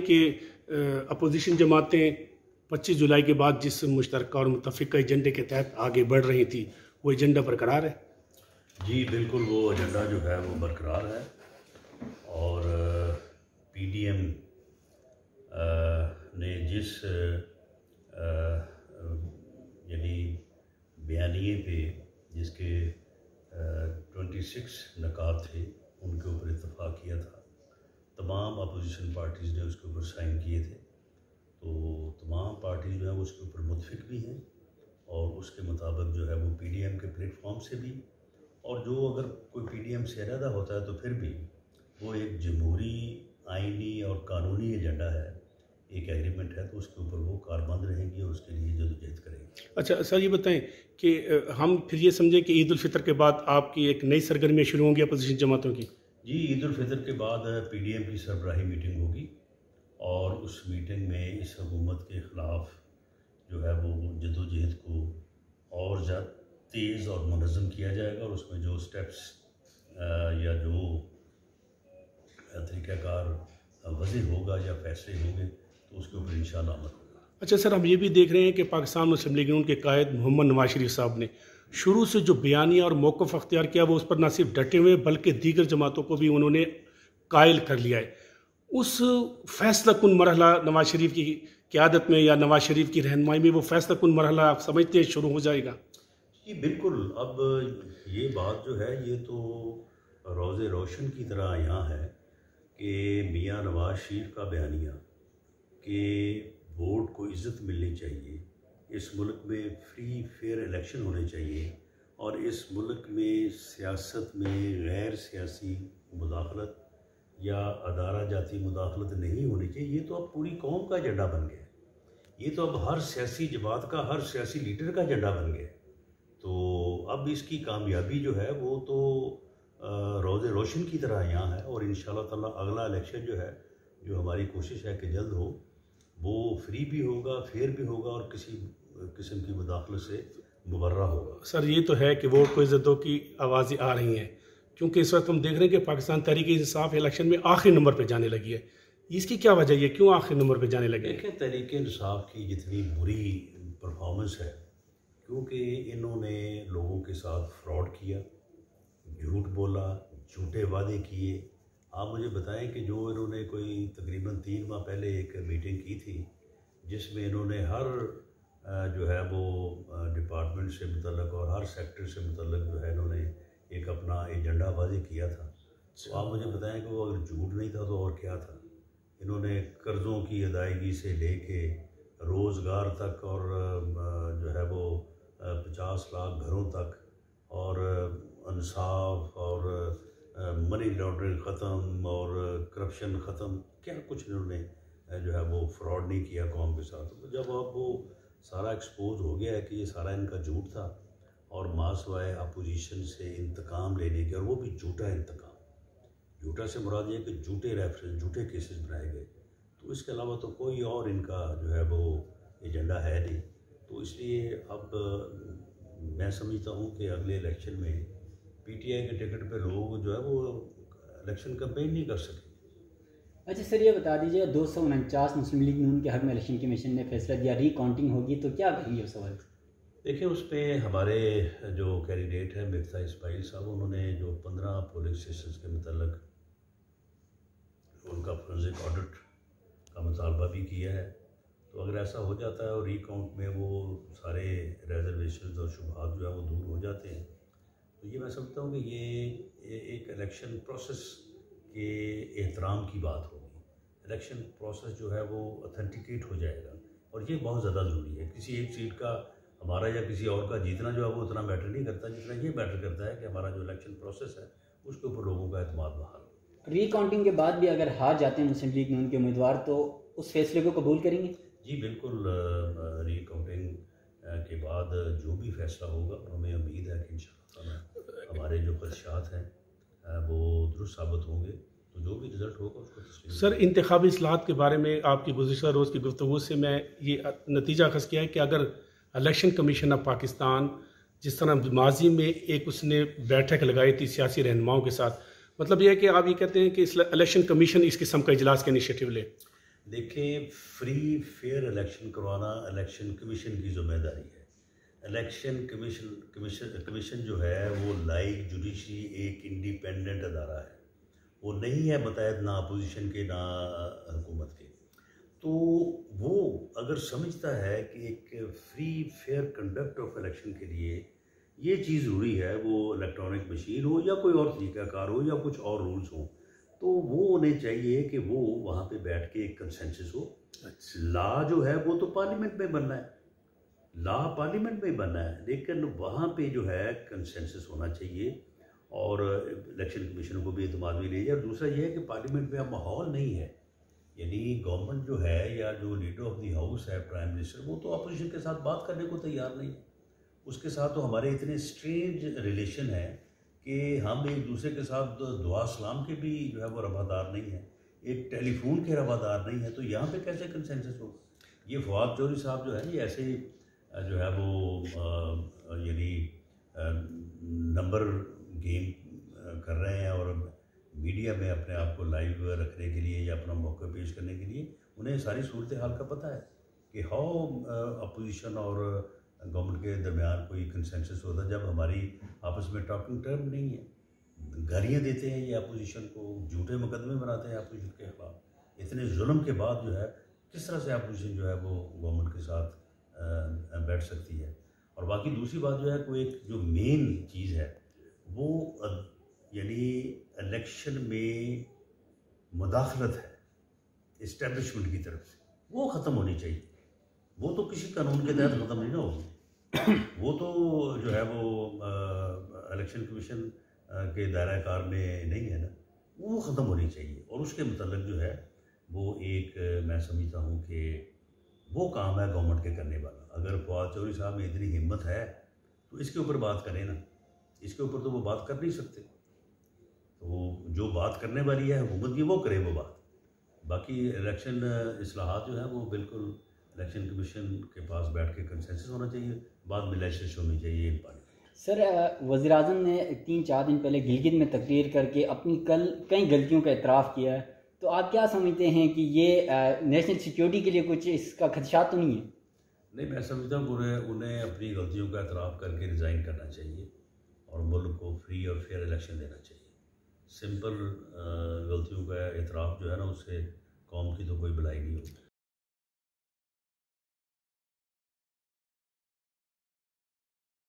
कि अपोजिशन जमातें 25 जुलाई के बाद जिस मुश्तरका और मुतफ़िका एजेंडे के तहत आगे बढ़ रही थी वो एजेंडा बरकरार है? जी बिल्कुल, वो एजेंडा जो है वो बरकरार है और PDM ने जिस यानी बयानिए पे जिसके 26 नकात थे उनके ऊपर इत्तफाक किया था। तमाम अपोजिशन पार्टीज़ ने उसके ऊपर साइन किए थे, तो तमाम पार्टीज़ जो है वो उसके ऊपर मुतफिक भी हैं और उसके मुताबिक जो है वो PDM के प्लेटफॉर्म से भी, और जो अगर कोई PDM से अलहदा होता है तो फिर भी वो एक जमहूरी आइनी और कानूनी एजेंडा है, एक एग्रीमेंट है, तो उसके ऊपर वो कारबंद रहेंगी और उसके लिए जदोजहद करेंगे। अच्छा सर, ये बताएं कि हम फिर ये समझें कि ईद उल फितर के बाद आपकी एक नई सरगर्मियाँ शुरू होंगी अपोजिशन जमातों की? जी, ईद उल फितर के बाद PDM की सरबराही मीटिंग होगी और उस मीटिंग में इस हुकूमत के ख़िलाफ़ जो है वो जदोजहद को और ज़्यादा तेज़ और मुनज़्ज़म किया जाएगा और उसमें जो स्टेप्स या जो तरीक़ाकार वज़ी होगा या फैसले होंगे तो उसके ऊपर इंशाअल्लाह अमल होगा। अच्छा सर, हम ये भी देख रहे हैं कि पाकिस्तान मुस्लिम लीग नून के कायद मोहम्मद नवाज शरीफ साहब ने शुरू से जो बयानिया और मौक़िफ़ अख्तियार किया वो उस पर न सिर्फ डटे हुए बल्कि दीगर जमातों को भी उन्होंने कायल कर लिया है। उस फैसला कुन मरहला नवाज शरीफ की क़यादत में या नवाज शरीफ की रहनुमाई में वो फैसला कुन मरहला आप समझते हैं शुरू हो जाएगा? जी बिल्कुल, अब ये बात जो है ये तो रोज़े रोशन की तरह यहाँ है कि मियाँ नवाज शरीफ का बयानिया कि वोट को इज़्ज़त मिलनी चाहिए, इस मुल्क में फ्री फेयर इलेक्शन होने चाहिए और इस मुल्क में सियासत में गैर सियासी मुदाखलत या अदारा जाती मुदाखलत नहीं होनी चाहिए, ये तो अब पूरी कौम का एजेंडा बन गया है। ये तो अब हर सियासी जमात का, हर सियासी लीडर का एजेंडा बन गया है। तो अब इसकी कामयाबी जो है वो तो रोज़े रोशन की तरह यहाँ है और इंशाअल्लाह ताला अगला इलेक्शन जो है, जो हमारी कोशिश है कि जल्द हो, वो फ्री भी होगा, फेयर भी होगा और किसी किस्म की मुदाखलत से मुबर्रा होगा। सर ये तो है कि वोट को इज़्ज़तों की आवाज़ें आ रही हैं, क्योंकि इस वक्त हम देख रहे हैं कि पाकिस्तान तहरीक इंसाफ इलेक्शन में आखिरी नंबर पर जाने लगी है। इसकी क्या वजह है, क्यों आखिरी नंबर पर जाने लगे? देखिए, तहरीक इंसाफ की जितनी बुरी परफॉर्मेंस है, क्योंकि इन्होंने लोगों के साथ फ्रॉड किया, झूठ बोला, झूठे वादे किए। आप मुझे बताएं कि जो इन्होंने कोई तकरीबन 3 माह पहले एक मीटिंग की थी जिसमें इन्होंने हर जो है वो डिपार्टमेंट से मुतल्लक और हर सेक्टर से मुतल्लक जो है इन्होंने एक अपना एजेंडा वाज़े किया था, तो आप मुझे बताएं कि वो अगर झूठ नहीं था तो और क्या था? इन्होंने कर्ज़ों की अदायगी से लेके रोज़गार तक और जो है वो 50 लाख घरों तक और इंसाफ और मनी लॉन्ड्रिंग ख़त्म और करप्शन ख़त्म, क्या कुछ इन्होंने जो है वो फ्रॉड नहीं किया कौम के साथ। तो जब अब वो सारा एक्सपोज हो गया है कि ये सारा इनका झूठ था और मासवाए अपोजिशन से इंतकाम लेने के, और वो भी झूठा इंतकाम, झूठा से मुराद ये कि झूठे रेफरेंस, झूठे केसेस बनाए गए, तो इसके अलावा तो कोई और इनका जो है वो एजेंडा है नहीं। तो इसलिए अब मैं समझता हूँ कि अगले इलेक्शन में PTI के टिकट पे लोग जो है वो इलेक्शन कैंपेन नहीं कर सके। अच्छा सर, ये बता दीजिए 249 मुस्लिम लीग नून के हक में इलेक्शन कमीशन ने फैसला दिया रीकाउंटिंग होगी, तो क्या कहेंगे उस सवाल? देखिए, उस पर हमारे जो कैंडिडेट हैं मिर्ज़ा इस्माइल साहब, उन्होंने जो 15 पोलिंग स्टेशन के मतलब उनका फोरेंसिक ऑडिट का मुतालबा भी किया है। तो अगर ऐसा हो जाता है और रीकाउंट में वो सारे रिजर्वेशन और शुबहात जो है वो दूर हो जाते हैं, तो ये मैं समझता हूँ कि ये एक इलेक्शन प्रोसेस के एहतराम की बात होगी। इलेक्शन प्रोसेस जो है वो ऑथेंटिकेट हो जाएगा और ये बहुत ज़्यादा ज़रूरी है। किसी एक सीट का हमारा या किसी और का जीतना जो है वो उतना मैटर नहीं करता जितना ये मैटर करता है कि हमारा जो इलेक्शन प्रोसेस है उसके ऊपर लोगों का एतमाद बहाल हो। रीकाउंटिंग के बाद भी अगर हार जाते हैं मुस्लिम लीग नून के उम्मीदवार, तो उस फैसले को कबूल करेंगे? जी बिल्कुल, रीकाउंटिंग के बाद जो भी फैसला होगा हमें उम्मीद है कि इंशाअल्लाह हमारे जो खदशात हैं वो दुरुस्त साबित होंगे, तो जो भी रिज़ल्ट होगा उसको तस्लीम। सर, इंतखाबी इस्लाहत के बारे में आपकी गुज़िश्ता रोज़ की गुफ्तगू से मैं ये नतीजा अखज़ किया है कि अगर इलेक्शन कमीशन ऑफ पाकिस्तान जिस तरह माजी में एक उसने बैठक लगाई थी सियासी रहनुमाओं के साथ, मतलब यह है कि आप ये कहते हैं कि इलेक्शन कमीशन इस किस्म का इजलास का इनिशिएटिव ले? देखिए, फ्री फेयर इलेक्शन करवाना इलेक्शन कमीशन की जिम्मेदारी है। इलेक्शन कमीशन जो है वो लाइक जुडिशरी एक इंडिपेंडेंट अदारा है, वो नहीं है बतायत ना अपोजिशन के ना हुकूमत के। तो वो अगर समझता है कि एक free fair conduct of election के लिए ये चीज़ ज़रूरी है, वो इलेक्ट्रॉनिक मशीन हो या कोई और तरीक़ाकार हो या कुछ और रूल्स हो, तो वो उन्हें चाहिए कि वो वहाँ पे बैठ के एक कंसेंसस हो। लॉ जो है वो तो पार्लियामेंट में बनना है, लॉ पार्लियामेंट में बनना है, लेकिन वहाँ पे जो है कंसेंसस होना चाहिए और इलेक्शन कमीशन को भी एतमाद भी लीजिए। और दूसरा ये है कि पार्लियामेंट में अब माहौल नहीं है, यानी गवर्नमेंट जो है या जो लीडर ऑफ द हाउस है प्राइम मिनिस्टर, वो तो अपोजिशन के साथ बात करने को तैयार नहीं है। उसके साथ तो हमारे इतने स्ट्रेंज रिलेशन है कि हम एक दूसरे के साथ दुआ सलाम के भी जो है वो रवादार नहीं है, एक टेलीफोन के रवादार नहीं है, तो यहाँ पे कैसे कंसेंसस होगा। ये फवाद चौधरी साहब जो है ये ऐसे ही जो है वो यानी नंबर गेम कर रहे हैं और मीडिया में अपने आप को लाइव रखने के लिए या अपना मौका पेश करने के लिए उन्हें सारी सूरत हाल का पता है कि हाउ अपोजिशन और गवर्नमेंट के दरमियान कोई कंसेंसस होता है जब हमारी आपस में टॉकिंग टर्म नहीं है। गालियाँ देते हैं ये अपोजिशन को, झूठे मुकदमे बनाते हैं अपोजिशन के खिलाफ। इतने जुल्म के बाद जो है किस तरह से अपोजिशन जो है वो गवर्नमेंट के साथ बैठ सकती है। और बाकी दूसरी बात जो है कोई एक जो मेन चीज़ है वो यानी इलेक्शन में मुदाखलत है इस्टेब्लिशमेंट की तरफ से, वो ख़त्म होनी चाहिए। वो तो किसी कानून के तहत ख़त्म नहीं ना होगी, वो तो जो है वो इलेक्शन कमीशन के दायरा कार में नहीं है ना, वो ख़त्म होनी चाहिए। और उसके मतलब जो है वो एक मैं समझता हूँ कि वो काम है गवर्नमेंट के करने वाला। अगर फवाद चौधरी साहब में इतनी हिम्मत है तो इसके ऊपर बात करें ना, इसके ऊपर तो वो बात कर नहीं सकते। तो जो बात करने वाली है हुकूमत की वो करे वो बात। बाकी इलेक्शन इस्लाहात जो है वो बिल्कुल इलेक्शन कमीशन के पास बैठ के कंसेंसस होना चाहिए, बाद में इलेक्शन होनी चाहिए इन पार्टी। सर वज़ीर-ए-आज़म ने 3-4 दिन पहले गिलगित में तकरीर करके अपनी कई गलतियों का एतराफ़ किया है, तो आप क्या समझते हैं कि ये नेशनल सिक्योरिटी के लिए कुछ इसका खदशात तो नहीं है? नहीं, मैं समझता हूँ उन्हें अपनी गलतियों का एतराफ़ करके रिज़ाइन करना चाहिए और मुल्क को फ्री और फेयर इलेक्शन देना चाहिए। सिंपल गलतियों का एतराफ़ जो है ना उससे कौम की तो कोई भलाई नहीं होती।